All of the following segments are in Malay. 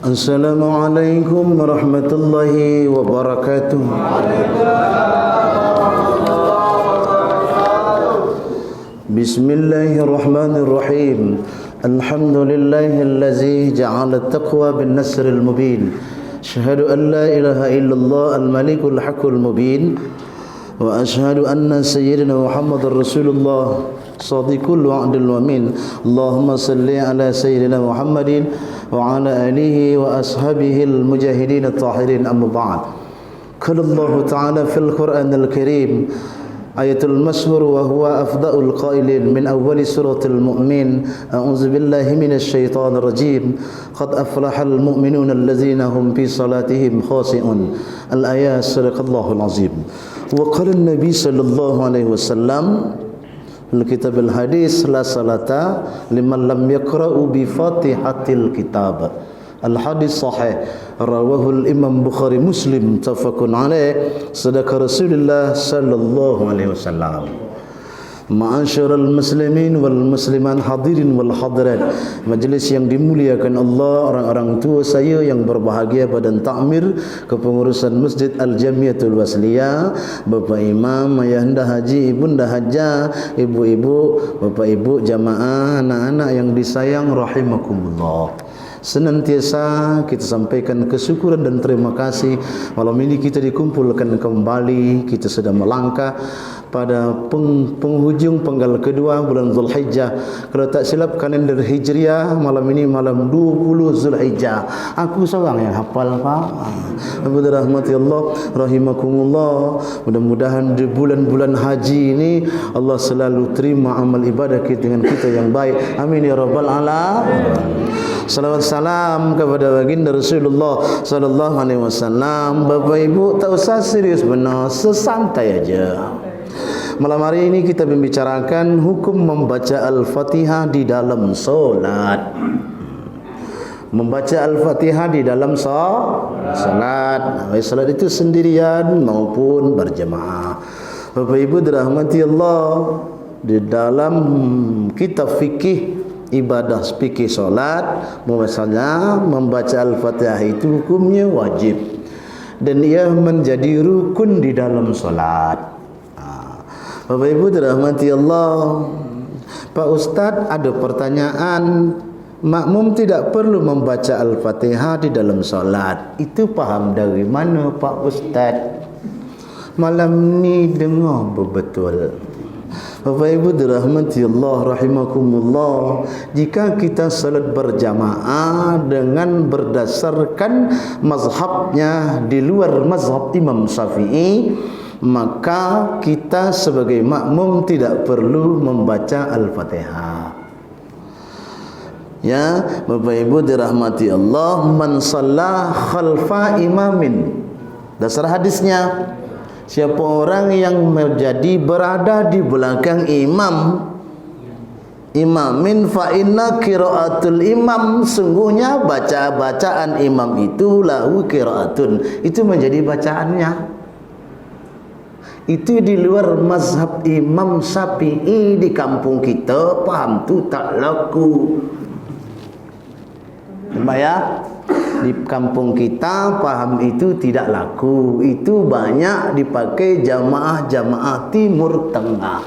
Assalamualaikum warahmatullahi wabarakatuh. Bismillahirrahmanirrahim. Alhamdulillahillazi ja'ala at-taqwa bin nasril mubin. Asyhadu an la ilaha illallah al-malikul haqqul mubin. Wa asyhadu anna sayyidina Muhammadar Rasulullah Sadiqul wa'dil wamin. Allahumma salli ala sayyidina Muhammadin wa ala alihi wa ashabihi al-mujahidin at-tahirin, amma ba'd. Qala Allah ta'ala fil Qur'an al-Karim, ayatul mashhur wa huwa afdalul qailin min awwali suratul mu'min, a'udzu billahi minasy syaithanir rajim, qad aflahal mu'minuna allazina hum fi salatihim khashi'un. Al-ayat, sadaqallahul azim. Wa qala an-nabi sallallahu alaihi wasallam fil kitab al-hadis, la salata liman lam yaqra'u bi fatihatil kitab. Al-hadis sahih, rawahu al-imam Bukhari Muslim, tafaqun alaih. Sadaqa Rasulullah sallallahu alaihi wasallam. Ma'asyiral muslimin wal musliman, hadirin wal hadirat, majlis yang dimuliakan Allah, orang-orang tua saya yang berbahagia pada takmir kepengurusan Masjid Al-Jamiatul Wasliyah, Bapak Imam, Ayahanda Haji, Ibunda Hajah, ibu-ibu, bapak-ibu, jamaah, anak-anak yang disayang rahimakumullah. Senantiasa kita sampaikan kesyukuran dan terima kasih. Malam ini kita dikumpulkan kembali. Kita sudah melangkah pada penghujung penggal kedua bulan Zulhijjah. Kalau tak silap kalender Hijriah, malam ini malam 20 Zulhijjah. Aku seorang yang hafal, Pak. Abu rahmati Allah rahimakumullah. Mudah-mudahan di bulan-bulan haji ini Allah selalu terima amal ibadah kita dengan kita yang baik. Amin ya rabbal alamin. Salawat salam kepada baginda Rasulullah sallallahu alaihi wasallam. Bapak Ibu tak usah serius benar, sesantai aja. Malam hari ini kita membicarakan hukum membaca Al-Fatihah di dalam solat. Membaca Al-Fatihah di dalam solat. Solat itu sendirian maupun berjamaah. Bapak Ibu dirahmati Allah, di dalam kitab fikih ibadah fikih solat, bahwasanya membaca Al-Fatihah itu hukumnya wajib dan ia menjadi rukun di dalam solat. Bapak Ibu dirahmati Allah, Pak Ustadz, ada pertanyaan, makmum tidak perlu membaca Al-Fatihah di dalam solat, itu paham dari mana Pak Ustadz? Malam ni dengar betul. Bapak Ibu dirahmati Allah rahimakumullah, jika kita salat berjamaah dengan berdasarkan mazhabnya di luar mazhab Imam Syafi'i, maka kita sebagai makmum tidak perlu membaca Al-Fatihah. Ya, Bapak Ibu dirahmati Allah, man shalla khalfa imamin. Dasar hadisnya, siapa orang yang menjadi berada di belakang imamin fa inna qiraatul imam, sungguhnya bacaan imam itu lahu qiraatun, itu menjadi bacaannya. Itu di luar mazhab Imam Syafi'i. Di kampung kita paham tu tak laku. Nampak ya? Di kampung kita paham itu tidak laku. Itu banyak dipakai jamaah-jamaah Timur Tengah.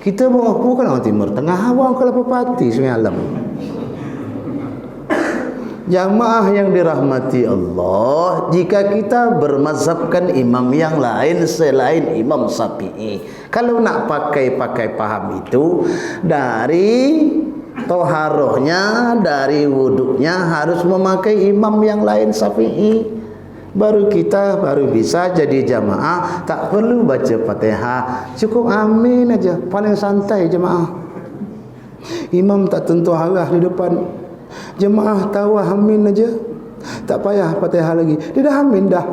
Kita bukan orang Timur Tengah, awak Kelapa Pati semalam. Jamaah yang dirahmati Allah, jika kita bermazhabkan imam yang lain selain Imam Syafi'i, kalau nak pakai paham itu, dari toharohnya, dari wuduknya harus memakai imam yang lain Syafi'i, baru kita bisa jadi jamaah, tak perlu baca Fatihah, cukup amin aja, paling santai jamaah. Imam tak tentu arah di depan, jemaah tahu amin aja, tak payah Fatihah lagi, dia dah amin dah.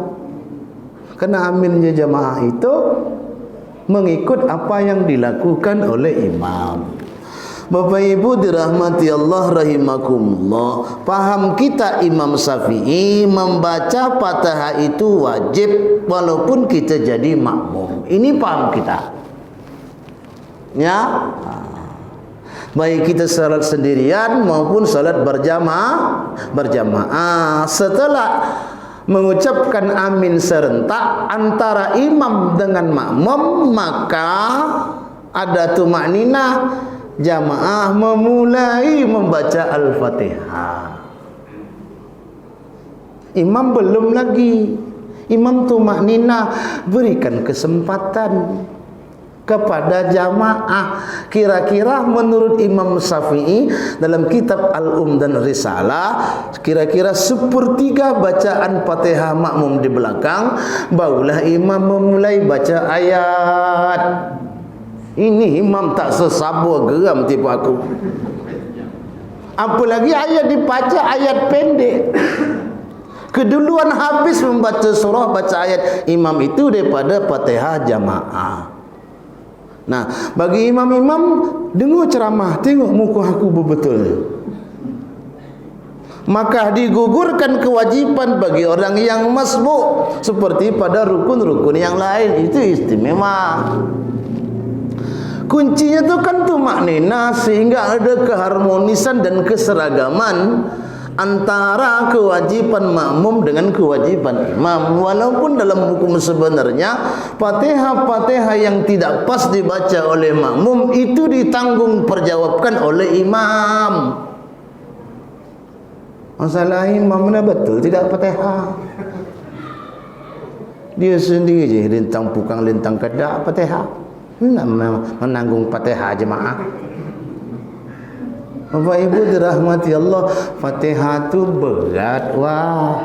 Kena aminnya jemaah itu mengikut apa yang dilakukan oleh imam. Bapak Ibu dirahmati Allah rahimakumullah, paham kita Imam Syafi'i membaca Fatihah itu wajib walaupun kita jadi makmum. Ini paham kita. Ya. baik kita salat sendirian maupun salat berjamaah. Setelah mengucapkan amin serentak antara imam dengan makmum, maka ada tumakninah, jamaah memulai membaca Al-Fatihah. Imam belum lagi, imam tumakninah, berikan kesempatan kepada jamaah. Kira-kira menurut Imam Syafi'i dalam kitab Al-Um dan Risalah, kira-kira 1/3 bacaan Fatihah makmum di belakang, barulah imam memulai baca ayat. Ini imam tak sesabar geram tipu aku. Apalagi ayat dibaca ayat pendek. Keduluan habis membaca surah, baca ayat imam itu daripada Fatihah jamaah. Nah, bagi imam-imam, dengar ceramah, tengok muka aku betul. Maka digugurkan kewajiban bagi orang yang masbuk seperti pada rukun-rukun yang lain. Itu istimewa. Kuncinya itu kan tumakninah, sehingga ada keharmonisan dan keseragaman antara kewajiban makmum dengan kewajiban imam. Walaupun dalam hukum sebenarnya Fatihah-Fatihah yang tidak pas dibaca oleh makmum itu ditanggung perjawabkan oleh imam. Masalah imam mana betul tidak Fatihah, dia sendiri je lintang pukang lintang kedak Fatihah, nak menanggung Fatihah jemaah. Bapak Ibu dirahmati Allah, Fatihah tu berat wah.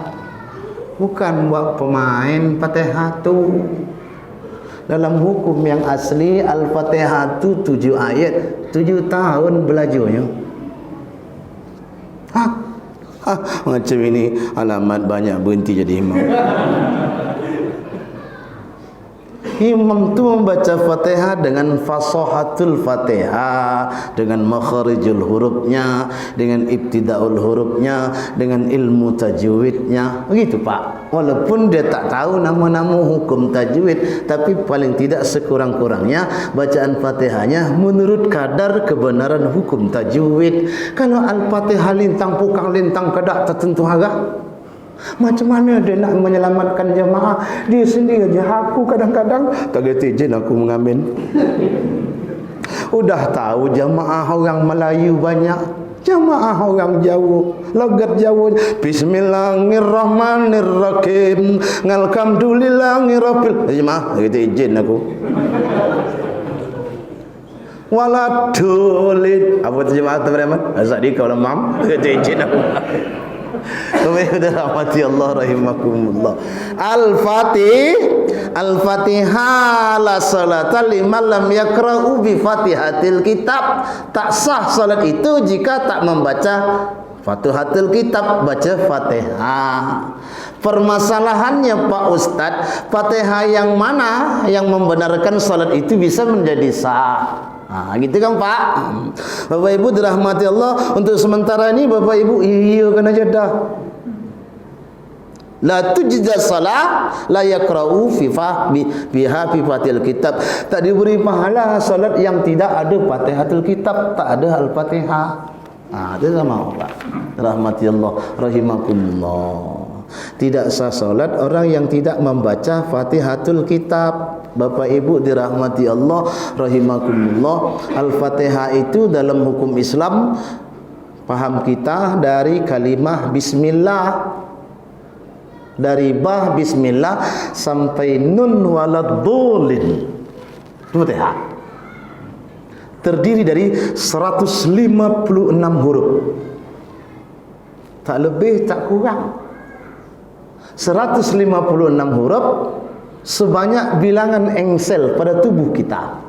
Bukan buat pemain Fatihah tu. Dalam hukum yang asli Al-Fatihah tu 7 ayat, 7 tahun belajarnya. Macam ini alamat banyak berhenti jadi imam. Imam tu membaca Fatihah dengan fasahatul Fatihah, dengan makharijul hurufnya, dengan ibtidaul hurufnya, dengan ilmu tajwidnya. Begitu Pak. Walaupun dia tak tahu nama-nama hukum tajwid, tapi paling tidak sekurang-kurangnya bacaan Fatihahnya menurut kadar kebenaran hukum tajwid. Kalau Al-Fatihah lintang pukang lintang kedak tertentu harga, macam mana dia nak menyelamatkan jemaah? Dia sendiri je. Aku kadang-kadang tak kata izin aku mengamin. Udah tahu jemaah orang Melayu banyak, jemaah orang Jawa, logat Jawa. Bismillahirrahmanirrahim, alhamdulillahirabbil. Jemaah kata izin aku. Waladulid. Apa tu jemaah tu beramal? Azak di kau lemam. Kata izin aku. Kemudian rahmati Allah rahimakumullah. Al-Fatihah la salata liman lam yakra'u bi Fatihatil Kitab. Tak sah salat itu jika tak membaca Fatihatul Kitab, baca Fatihah. Permasalahannya Pak Ustadz, Fatihah yang mana yang membenarkan salat itu bisa menjadi sah? Gitu kan Pak. Bapak Ibu dirahmati Allah, untuk sementara ini Bapak Ibu iya kena jadah. La tujza salah la yaqra'u fi biha fi Fatihil Kitab. Tak diberi pahala salat yang tidak ada Fatihatul Kitab, tak ada Al-Fatihah. Itu sama Pak. Rahmati Allah rahimakumullah. Tidak sah salat orang yang tidak membaca Fatihatul Kitab. Bapak Ibu dirahmati Allah rahimakumullah. Al-Fatihah itu dalam hukum Islam, paham kita dari kalimah bismillah, dari bah bismillah sampai nun waladdallin. Fatihah terdiri dari 156 huruf. Tak lebih tak kurang. 156 huruf sebanyak bilangan engsel pada tubuh kita.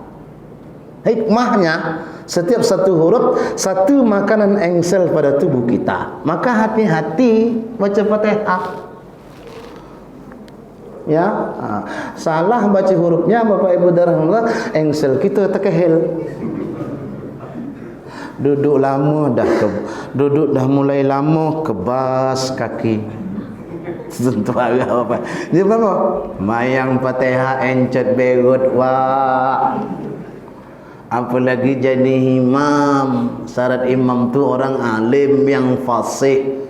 Hikmahnya, setiap satu huruf satu makanan engsel pada tubuh kita. Maka hati-hati baca Fatihah. Ya, salah baca hurufnya Bapak Ibu darahullah, engsel kita terkehil. Duduk lama duduk dah mulai lama kebas kaki. Tentu agak apa. Dia apa? Mayang Fatihah encet berut wah. apalagi jadi imam. Syarat imam tu orang alim yang fasih.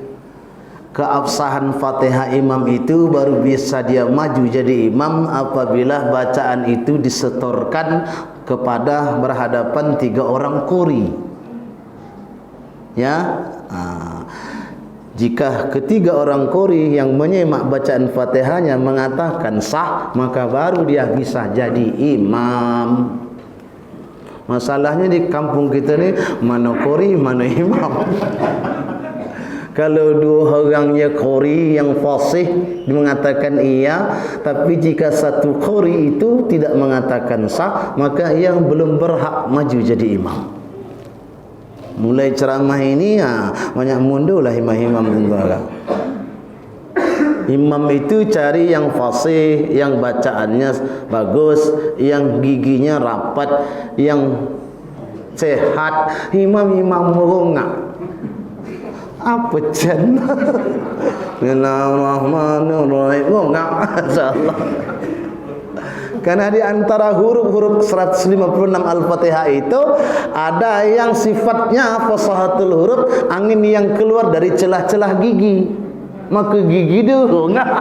Keabsahan Fatihah imam itu baru bisa dia maju jadi imam apabila bacaan itu disetorkan kepada berhadapan 3 orang qori. Ya. Jika ketiga orang qori yang menyimak bacaan Fatihahnya mengatakan sah, maka baru dia bisa jadi imam. Masalahnya di kampung kita ni, mana qori, mana imam. Kalau 2 orangnya qori yang fasih mengatakan iya, tapi jika satu qori itu tidak mengatakan sah, maka ia belum berhak maju jadi imam. Mulai ceramah ini banyak mundurlah imam-imam tentara. Imam itu cari yang fasih, yang bacaannya bagus, yang giginya rapat, yang sehat. Imam-imam merongak. Apa can? Bismillahirrahmanirrahim. Merongak. Insyaallah. Karena di antara huruf-huruf 156 Al-Fatihah itu ada yang sifatnya fasahatul huruf, angin yang keluar dari celah-celah gigi. Maka gigi dulu enggak.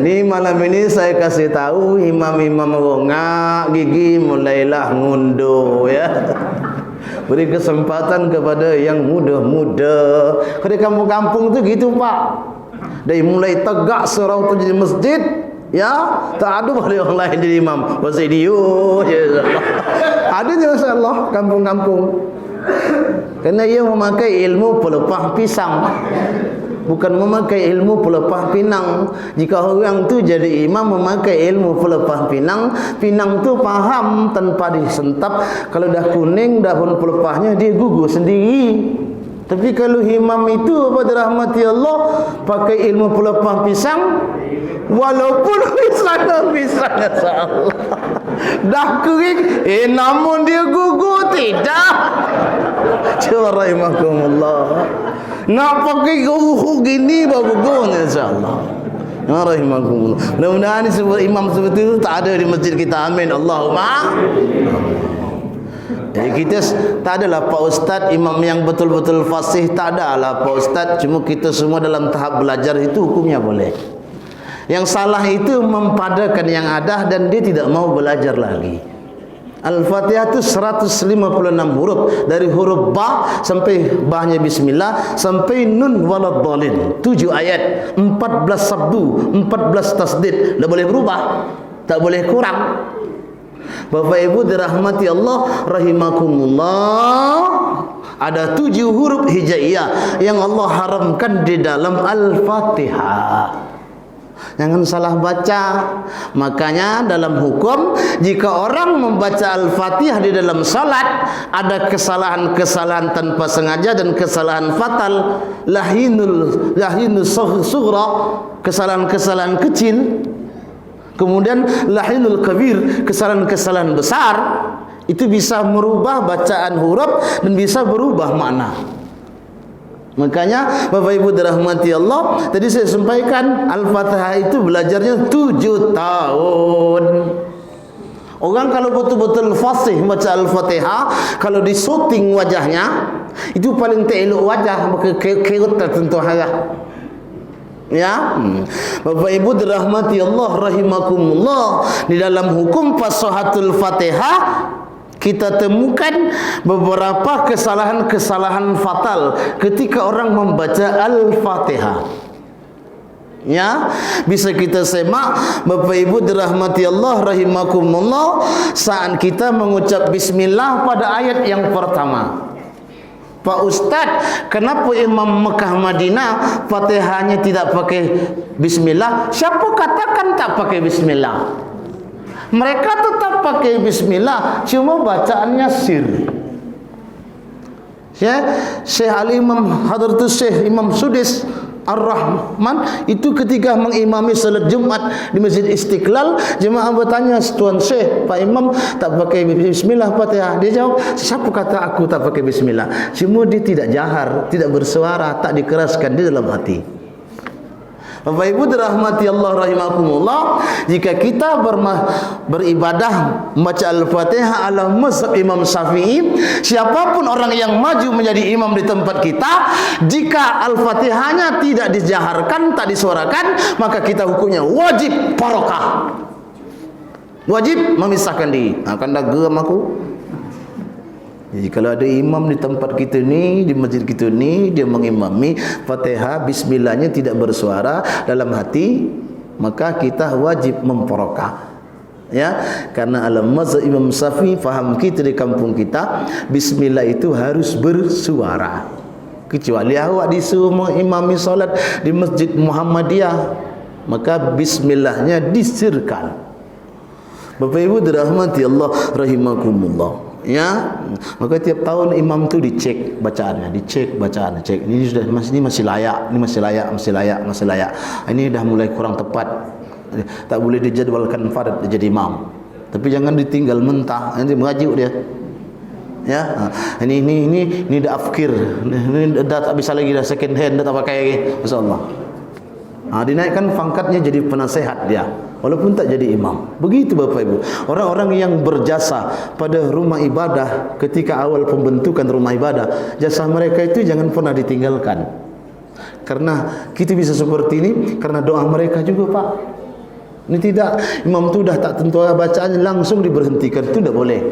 Ini malam ini saya kasih tahu imam-imam rongak, gigi mulailah ngunduh ya. Beri kesempatan kepada yang muda-muda. Kalau di kampung-kampung tu gitu, Pak. Dari mulai tegak surau tu jadi masjid, ya, tak ada boleh orang lain jadi imam. Pasal dia, ada je masalah kampung-kampung. Kerana ia memakai ilmu pelepah pisang, bukan memakai ilmu pelepah pinang. Jika orang tu jadi imam memakai ilmu pelepah pinang, pinang tu faham tanpa disentap. Kalau dah kuning daun pelepahnya dia gugur sendiri. Tapi kalau imam itu pada rahmati Allah pakai ilmu pelepah pisang, walaupun pisang insyaallah dah kering, namun dia gugur tidak. Coba rahimakumullah. Nak pakai gugur gini baru gugur insyaallah. Ya rahimakumullah. Mudah-mudahan imam seperti itu tak ada di masjid kita. Amin. Allahumma. Jadi kita tak adalah Pak Ustaz imam yang betul-betul fasih, tak adalah Pak Ustaz. Cuma kita semua dalam tahap belajar, itu hukumnya boleh. Yang salah itu mempadakan yang ada dan dia tidak mau belajar lagi. Al-Fatihah itu 156 huruf, dari huruf ba sampai bahnya bismillah sampai nun waladdallin. 7 ayat, 14 sabdu, 14 tasdid. Tak boleh berubah, tak boleh kurang. Bapak Ibu dirahmati Allah rahimakumullah, ada 7 huruf hijaiyah yang Allah haramkan di dalam Al-Fatihah. Jangan salah baca. Makanya dalam hukum, jika orang membaca Al-Fatihah di dalam salat, ada kesalahan-kesalahan tanpa sengaja dan kesalahan fatal, lahinul sughra, kesalahan-kesalahan kecil, kemudian lahinul kabir, kesalahan-kesalahan besar, itu bisa merubah bacaan huruf dan bisa berubah makna. Makanya Bapak Ibu dirahmati Allah, tadi saya sampaikan Al-Fatihah itu belajarnya 7 tahun. Orang kalau betul-betul fasih baca Al-Fatihah, kalau di syuting wajahnya itu paling tak elok wajah, maka kerut tertentu harah. Ya, Bapak Ibu dirahmati Allah rahimakumullah, di dalam hukum fasahatul Fatihah kita temukan beberapa kesalahan-kesalahan fatal ketika orang membaca Al-Fatihah. Ya, bisa kita semak Bapak Ibu dirahmati Allah rahimakumullah, saat kita mengucap bismillah pada ayat yang pertama. Pak Ustaz, kenapa Imam Mekah Madinah Fatihahnya tidak pakai bismillah? Siapa katakan tak pakai bismillah? Mereka tetap pakai bismillah, cuma bacaannya sir. Ya, Syekh Al-Imam Hadratus Syekh Imam Sudais Ar-Rahman itu ketika mengimami salat Jumat di Masjid Istiqlal, jemaah bertanya, "Tuan Syekh, Pak Imam tak pakai bismillah Fatihah?" Dia jawab, "Siapa kata aku tak pakai bismillah?" Cuma dia tidak jahar, tidak bersuara, tak dikeraskan di dalam hati. Bapak Ibu dirahmati Allah rahimakumullah, jika kita beribadah membaca Al-Fatihah ala mazhab Imam Syafi'i, siapapun orang yang maju menjadi imam di tempat kita, jika Al-Fatihahnya tidak dijaharkan, tak disuarakan, maka kita hukumnya wajib barokah. Wajib memisahkan diri. Akan dah geram aku. Jadi kalau ada imam di tempat kita ni, di masjid kita ni, dia mengimami Fatihah, bismillahnya tidak bersuara dalam hati, maka kita wajib memperokah. Ya, karena alam mazhab Imam Syafi'i, faham kita di kampung kita, bismillah itu harus bersuara. Kecuali awak disuruh mengimami solat di Masjid Muhammadiyah, maka bismillahnya disirkan. Bapak Ibu dirahmati Allah rahimakumullah. Ya, maka tiap tahun imam tu dicek bacaannya, dicek bacaannya, cek ini sudah masih layak, ini masih layak. Ini dah mulai kurang tepat, tak boleh dijadwalkan farad jadi imam. Tapi jangan ditinggal mentah, nanti mengajuk dia. Ya, ini dah afkir, ini dah tak bisa lagi, dah second hand, dah tak pakai lagi. Masyaallah. Dinaikkan pangkatnya jadi penasehat dia, walaupun tak jadi imam. Begitu Bapak Ibu, orang-orang yang berjasa pada rumah ibadah ketika awal pembentukan rumah ibadah, jasa mereka itu jangan pernah ditinggalkan. Karena kita bisa seperti ini karena doa mereka juga, Pak. Ini tidak, imam itu dah tak tentu bacaannya langsung diberhentikan, itu tidak boleh.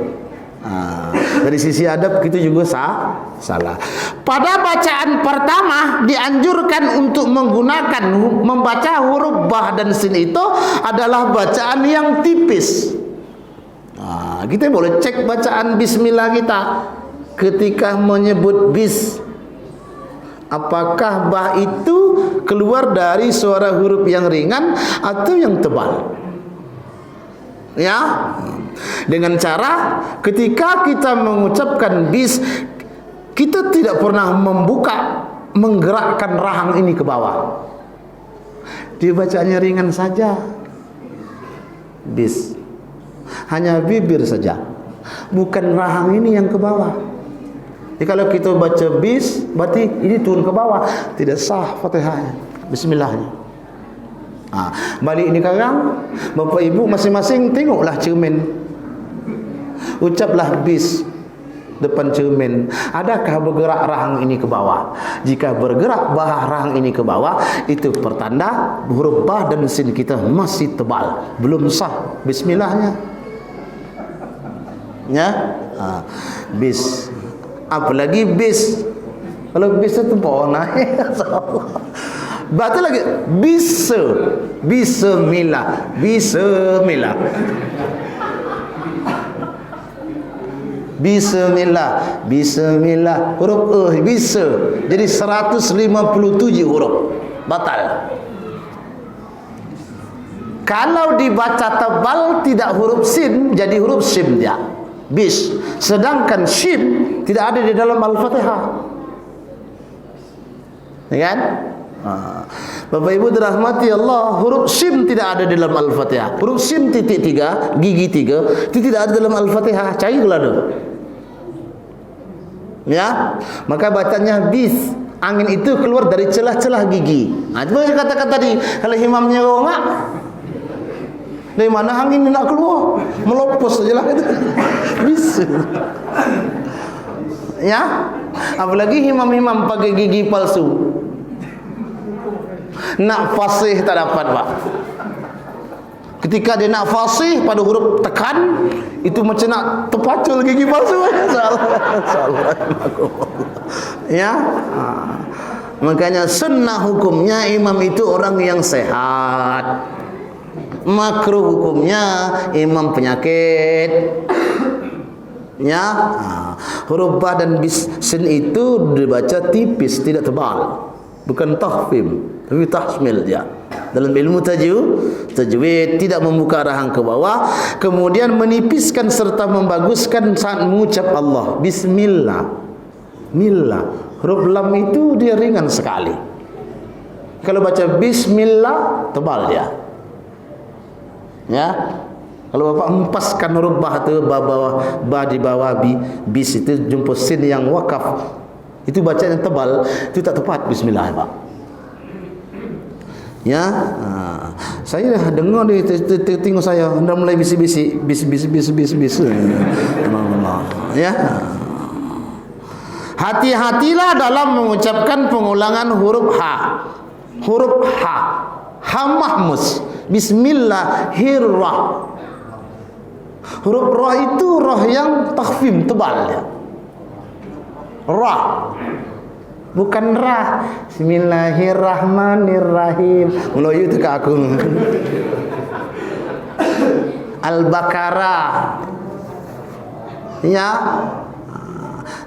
Dari sisi adab kita juga salah. Pada bacaan pertama dianjurkan untuk membaca huruf ba dan sin itu adalah bacaan yang tipis. Kita boleh cek bacaan bismillah kita ketika menyebut bis. Apakah ba itu keluar dari suara huruf yang ringan atau yang tebal? Ya, dengan cara ketika kita mengucapkan bis, kita tidak pernah menggerakkan rahang ini ke bawah. Dia bacanya ringan saja. Bis. Hanya bibir saja. Bukan rahang ini yang ke bawah. Jadi kalau kita baca bis, berarti ini turun ke bawah. Tidak sah Fatihahnya. Bismillahnya. Balik ini sekarang, Bapak Ibu masing-masing tengoklah cermin. Ucaplah bis depan cermin. Adakah bergerak rahang ini ke bawah? Jika bergerak rahang ini ke bawah, itu pertanda huruf ba dan sin kita masih tebal, belum sah bismillahnya. Ya, bis. Apalagi bis. Kalau bis itu pohon naik. Baca lagi bismillah huruf bisa jadi 157 huruf batal. Kalau dibaca tebal tidak huruf sin, jadi huruf shim dia, bis. Sedangkan shim tidak ada di dalam Al-Fatihah, ya kan? Bapak Ibu dirahmati Allah, huruf shim tidak ada dalam Al-Fatihah. Huruf shim titik 3, gigi 3, itu tidak ada dalam Al-Fatihah. Cairlah tu. Ya, maka bacanya bis. Angin itu keluar dari celah-celah gigi. Coba saya katakan tadi, kalau imamnya rongak, dari mana angin nak keluar? Melopos sajalah itu. Bis. Ya, apalagi imam-imam pakai gigi palsu. Nak fasih tak dapat, Pak. Ketika dia nak fasih pada huruf tekan, itu macam nak terpacul gigi palsu. Ya. Makanya sunnah hukumnya imam itu orang yang sehat. Makruh hukumnya imam penyakit. Ya. Huruf ba dan sin itu dibaca tipis, tidak tebal. Bukan tahfim, tapi tahmil dia. Dalam ilmu tajwid tidak membuka rahang ke bawah, kemudian menipiskan serta membaguskan saat mengucap Allah. Bismillah. Huruf lam itu dia ringan sekali. Kalau baca bismillah tebal dia. Ya. Kalau Bapak empaskan huruf ba tu ba di bawah bis itu jumpa sin yang wakaf. Itu bacaan yang tebal, itu tak tepat bismillah, Pak. Ya, saya dah dengar dia tengok saya dah mulai bisik-bisik, bisik. Ya. Hati-hatilah dalam mengucapkan pengulangan huruf ha. Huruf ha. Ha mahmus. Bismillahirrahmanirrahim. Huruf ra itu roh yang takhfim, tebal dia. Ra. Bukan ra. Bismillahirrahmanirrahim. Melayu tu kat aku. Al-Baqarah. Ya.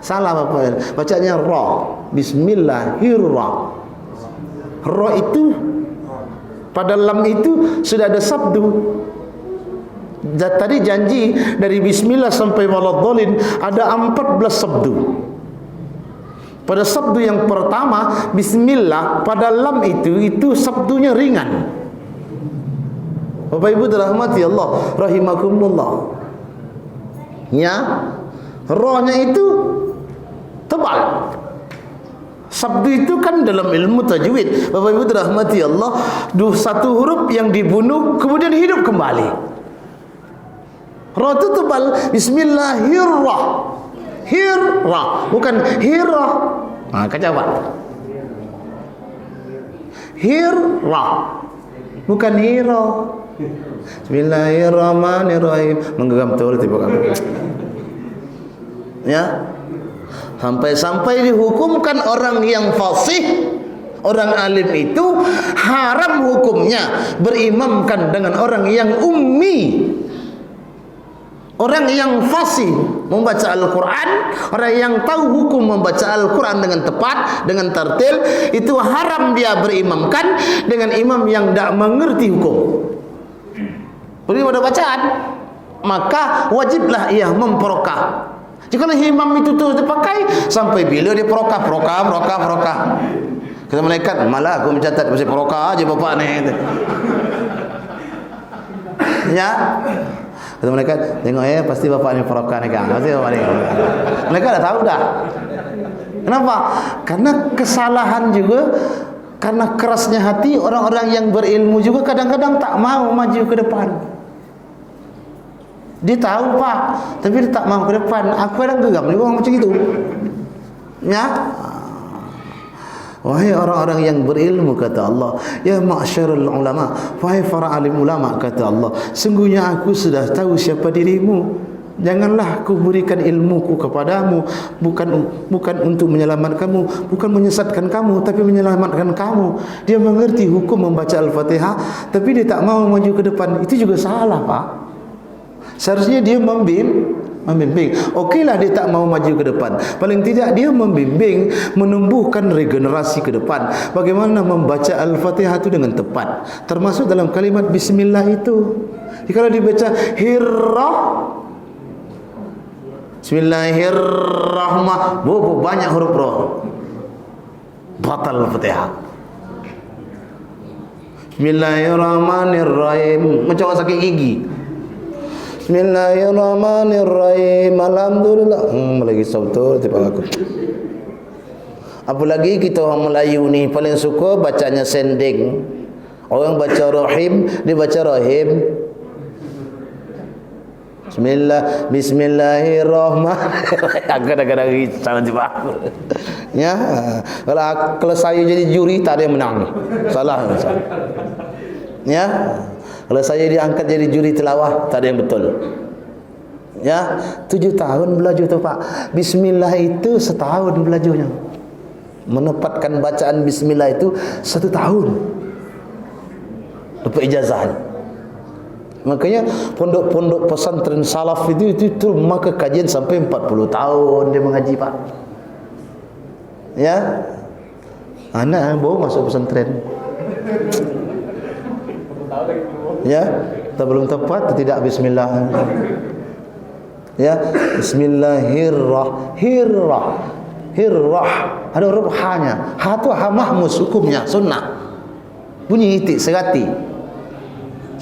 Salah Bapak. Bacanya ra. Bismillahirrahmanirrahim. Ra itu pada lam itu sudah ada sabdu. Tadi janji dari bismillah sampai waladhdallin ada 14 sabdu. Pada sabdu yang pertama bismillah pada lam itu sabdunya ringan. Bapak Ibu dirahmati Allah rahimakumullah. Ya. Rohnya itu tebal. Sabdu itu kan dalam ilmu tajwid. Bapak Ibu dirahmati Allah, satu huruf yang dibunuh kemudian hidup kembali. Ra itu tebal. Bismillahirrahmanirrahim. Hirra, bukan hirra. Coba. Hirra, bukan hira. Bismillahirrahmanirrahim. Menggenggam betul tiba kamu. Ya. Sampai-sampai dihukumkan orang yang fasih, orang alim itu haram hukumnya berimamkan dengan orang yang ummi. Orang yang fasih membaca Al-Quran, orang yang tahu hukum membaca Al-Quran dengan tepat, dengan tartil, itu haram dia berimamkan dengan imam yang tidak mengerti hukum. Beri pada bacaan, maka wajiblah ia memperokah. Jika imam itu terus dipakai sampai bila dia perokah. Kata malaikat, malah aku mencatat masih perokah aja bapak ni. Ya. Kata malaikat, tengok pasti bapak ni perokah ni kan. Pasti bapak ni. Malaikat dah tahu dah. Kenapa? Karena kesalahan juga, karena kerasnya hati orang-orang yang berilmu juga kadang-kadang tak mau maju ke depan. Dia tahu Pak, tapi dia tak mau ke depan. Aku kadang geram dia orang macam itu. Ya. Wahai orang-orang yang berilmu, kata Allah, ya ma'syarul ulama, wahai para alim ulama, kata Allah, sungguhnya aku sudah tahu siapa dirimu. Janganlah aku berikan ilmuku kepadamu bukan untuk menyelamatkanmu, bukan menyesatkan kamu, tapi menyelamatkan kamu. Dia mengerti hukum membaca Al-Fatihah, tapi dia tak mau maju ke depan. Itu juga salah Pak. Seharusnya dia membimbing. Okeylah dia tak mau maju ke depan. Paling tidak dia membimbing, menumbuhkan regenerasi ke depan. Bagaimana membaca Al-Fatihah itu dengan tepat. Termasuk dalam kalimat bismillah itu. Kalau dibaca hirrah, bismillahirrahmanirrahim, banyak huruf roh, batal Al-Fatihah. Bismillahirrahmanirrahim, macam orang sakit gigi. Bismillahirrahmanirrahim. Alhamdulillah. Lagi sabtu tiba aku. Apalagi kita orang Melayu ni paling suka bacanya sending. Orang baca rahim, dia baca rahim. Bismillahirrahmanirrahim. Kadang-kadang risau tiba aku. Ya. Kalau saya jadi juri tak ada yang menang. Salah. Ya. Kalau saya diangkat jadi juri tilawah, tak ada yang betul. Ya, 7 tahun belajar tu Pak. Bismillah itu setahun belajarnya. Menepatkan bacaan bismillah itu 1 tahun. Dapat ijazah. Makanya pondok-pondok pesantren salaf itu maka kajian sampai 40 tahun dia mengaji Pak. Ya. Anak baru masuk pesantren. Ya, tak belum tepat tidak bismillah. Ya, bismillahirrahmanirrahim. Ada huruf ha-nya. Ha tu ha mahmus hukumnya sunnah. Bunyi itik serati.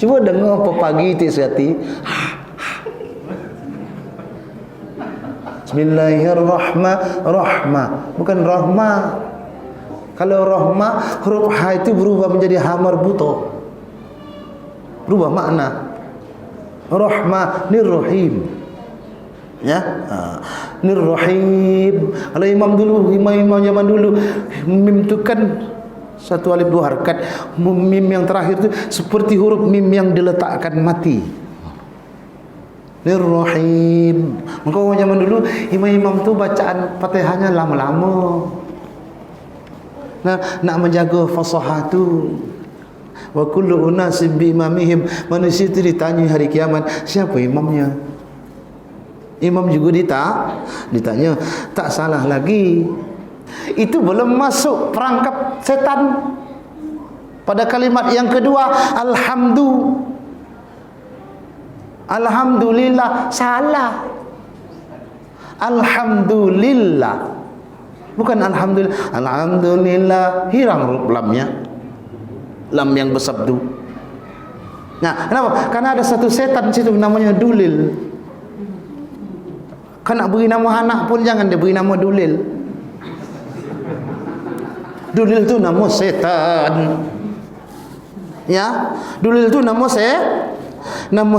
Cuba dengar apa pagi itik serati. Bismillahirrahmanirrahim. Bukan rahmah. Kalau rahmah, huruf ha itu berubah menjadi ha marbuto. Berubah makna. Rahmanir Rahim. Ya, Nir-Rahim. Kalau imam zaman dulu, mim itu kan satu alif dua harakat. Mim yang terakhir itu seperti huruf mim yang diletakkan mati. Nir-Rahim. Maka zaman dulu imam-imam tu bacaan Fatihahnya lama-lama. Nah, nak menjaga fasahah tu. Wa kullu unasim bi imamihim. Manusia itu ditanya hari kiamat, siapa imamnya? Imam juga ditanya. Tak salah lagi. Itu belum masuk perangkap setan. Pada kalimat yang kedua, Alhamdulillah, salah. Alhamdulillah, bukan Alhamdulillah. Alhamdulillah, hilang lamnya, lam yang bersabdu. Nah, kenapa? Karena ada satu setan situ namanya Dulil. Kan nak beri nama anak pun jangan dia beri nama Dulil. Dulil tu nama setan. Ya, Dulil tu nama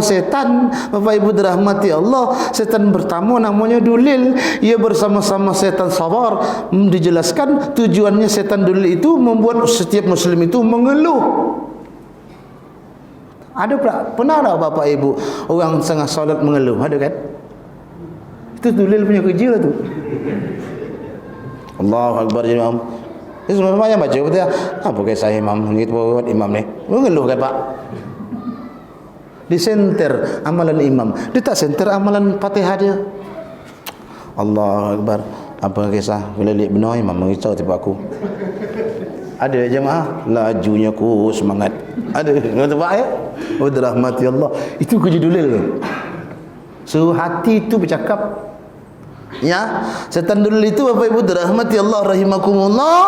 setan. Bapak Ibu dirahmati Allah, setan pertama namanya Dulil. Ia bersama-sama setan Sabar. Dijelaskan tujuannya setan Dulil itu membuat setiap muslim itu mengeluh. Ada pernah tak Bapak Ibu orang tengah solat mengeluh? Ada kan? Itu Dulil punya kerja lah tu. Allahu Akbar imam. Itu semua yang baca betul. Apa kisah imam gitu buat imam ni? Mengeluh kan Pak? Disenter amalan imam. Dia tak senter amalan Fatihah dia. Allahu Akbar. Apa kisah bila lihat benar imam mengicau tiba aku. Ada jemaah lajunya ku semangat. Ada kata Pak ya? Oh dirahmati Allah. Itu kerja Dulil tu. So hati itu bercakap. Ya, setan Dulil itu Bapak Ibu dirahmati Allah rahimakumullah,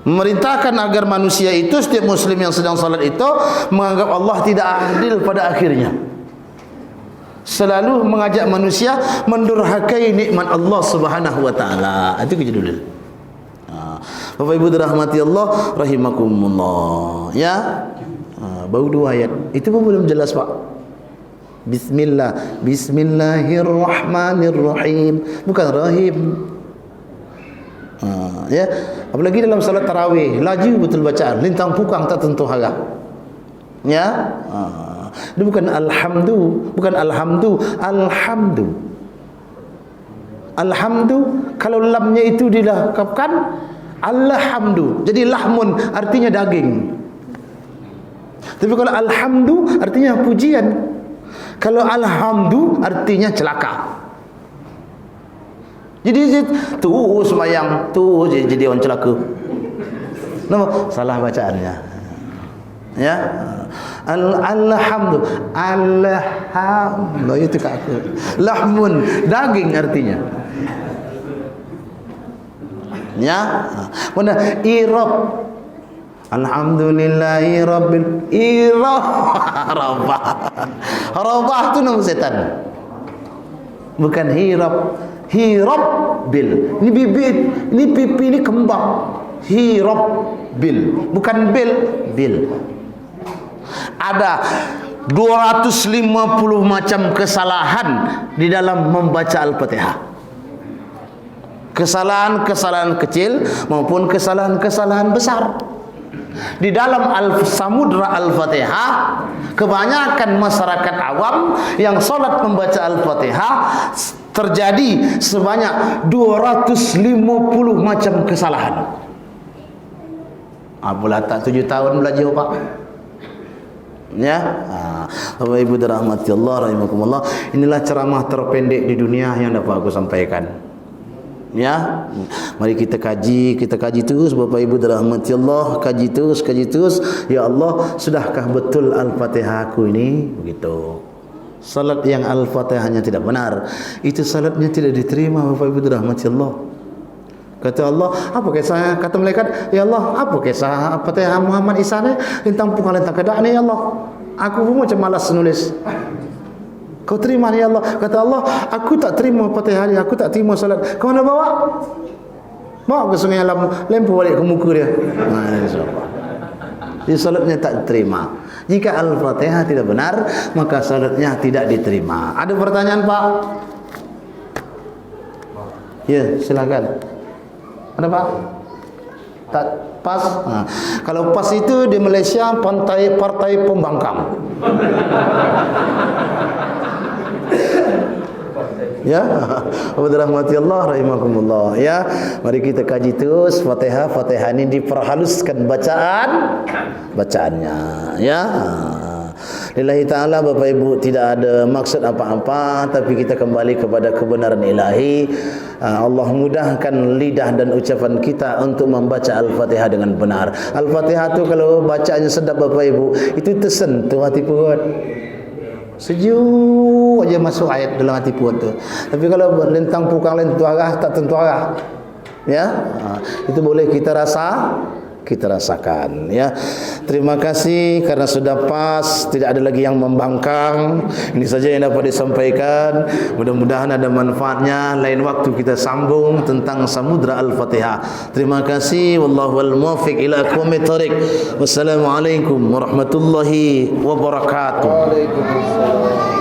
memerintahkan agar manusia itu, setiap muslim yang sedang salat itu menganggap Allah tidak adil pada akhirnya. Selalu mengajak manusia mendurhakai nikmat Allah Subhanahu wa taala. Itu kerja Dulil. Bapak Ibu dirahmati Allah rahimakumullah. Ya. Baru 2 ayat. Itu pun belum jelas Pak. Bismillahirrahmanirrahim, bukan rahim. Ya, apalagi dalam salat tarawih, laju betul bacaan, lintang pukang tak tentu harap. Ya, dia bukan alhamdu, alhamdu. Kalau lamnya itu dilahapkan alhamdu, jadi lahmun artinya daging. Tapi kalau alhamdu artinya pujian. Kalau alhamdu artinya celaka. Jadi tu sembahyang tu jadi orang celaka. Kenapa? Salah bacaannya. Ya. Alhamdu. Itu kat aku. Lahmun, daging artinya. Ya. Mana irab. Alhamdulillahi rabbil Rabah tu nama setan. Bukan hirab. Hirab bil. Ini bibit, ini pipi, ini kembang. Hirab bil. Bukan bil. Ada 250 macam kesalahan di dalam membaca Al-Fatihah. Kesalahan-kesalahan kecil maupun kesalahan-kesalahan besar. Di dalam Samudra Al-Fatihah, kebanyakan masyarakat awam yang solat membaca Al-Fatihah terjadi sebanyak 250 macam kesalahan. Apalah tak 7 tahun belajar Pak. Ya, Bapak Ibu dirahmati Allah rahimakumullah. Inilah ceramah terpendek di dunia yang dapat aku sampaikan. Ya, mari kita kaji terus Bapak Ibu dirahmati Allah, kaji terus. Ya Allah, sudahkah betul Al-Fatihah aku ini? Begitu. Salat yang Al-Fatihahnya tidak benar, itu salatnya tidak diterima Bapak Ibu dirahmati Allah. Kata Allah, apa kisah? Kata malaikat, ya Allah, apa kisah Al-Fatihah Muhammad Isa ni? Lintang pukang lintang kedak ni ya Allah. Aku pun macam malas nulis. Kau terima ni ya Allah. Kata Allah, aku tak terima Fatihah ni, aku tak terima salat. Kau nak bawa? Mau ke sungai lempar balik ke muka dia. InsyaAllah. Jadi salatnya tak diterima. Jika Al-Fatihah tidak benar, maka salatnya tidak diterima. Ada pertanyaan, Pak? Ya, silakan. Ada, Pak? Tak pas. Kalau pas itu di Malaysia partai pembangkang. Ya, rahmati Allah rahimakumullah. Ya, mari kita kaji terus Fatihah ini diperhaluskan bacaannya. Ya. Lillahi ta'ala, Bapak Ibu, tidak ada maksud apa-apa, tapi kita kembali kepada kebenaran ilahi. Allah mudahkan lidah dan ucapan kita untuk membaca Al-Fatihah dengan benar. Al-Fatihah itu kalau bacaannya sedap, Bapak Ibu, itu tersentuh hati perut. Sejuk aja masuk ayat dalam hati perut tu. Tapi kalau lentang pukang lentu arah, tak tentu arah. Ya, itu boleh kita rasakan, ya. Terima kasih karena sudah pas, tidak ada lagi yang membangkang. Ini saja yang dapat disampaikan. Mudah-mudahan ada manfaatnya. Lain waktu kita sambung tentang Samudra Al-Fatihah. Terima kasih. Wallahu al-muwaffiq ila aqwamit thoriq. Wassalamualaikum warahmatullahi wabarakatuh. Waalaikumsalam.